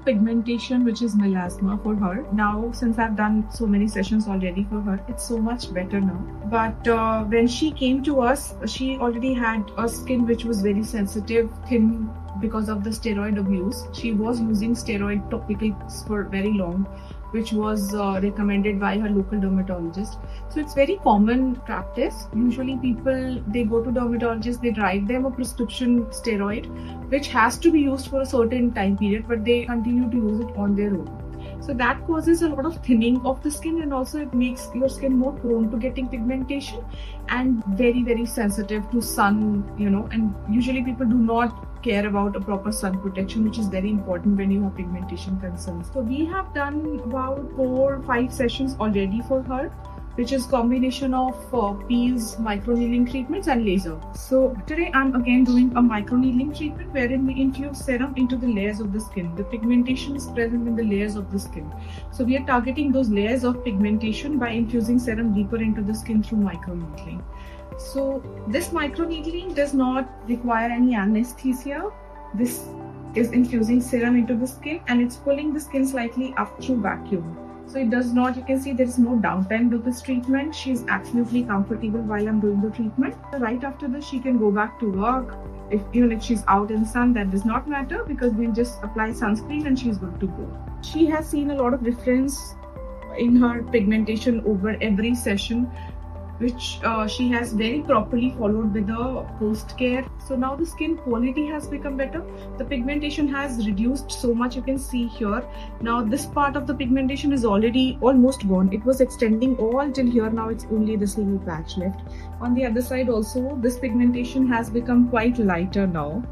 pigmentation, which is melasma for her. Now, since I've done so many sessions already for her, it's so much better now. But when she came to us, she already had a skin which was very sensitive, thin, because of the steroid abuse. She was using steroid topicals for very long, which was recommended by her local dermatologist. So it's very common practice. Usually people, they go to dermatologists, they write them a prescription steroid, which has to be used for a certain time period, but they continue to use it on their own. So that causes a lot of thinning of the skin, and also it makes your skin more prone to getting pigmentation and very, very sensitive to sun, and usually people do not care about a proper sun protection, which is very important when you have pigmentation concerns. So we have done about 4-5 sessions already for her, which is combination of peels, microneedling treatments and laser. So today I'm again doing a microneedling treatment wherein we infuse serum into the layers of the skin. The pigmentation is present in the layers of the skin. So we are targeting those layers of pigmentation by infusing serum deeper into the skin through microneedling. So this microneedling does not require any anesthesia. This is infusing serum into the skin and it's pulling the skin slightly up through vacuum. So it does not, you can see there is no downtime to this treatment. She is absolutely comfortable while I'm doing the treatment. Right after this, she can go back to work. Even if she's out in sun, that does not matter because we'll just apply sunscreen and she's good to go. She has seen a lot of difference in her pigmentation over every session, which she has very properly followed with the post care. So now the skin quality has become better. The pigmentation has reduced so much, you can see here. Now this part of the pigmentation is already almost gone. It was extending all till here. Now it's only this little patch left. On the other side also, this pigmentation has become quite lighter now.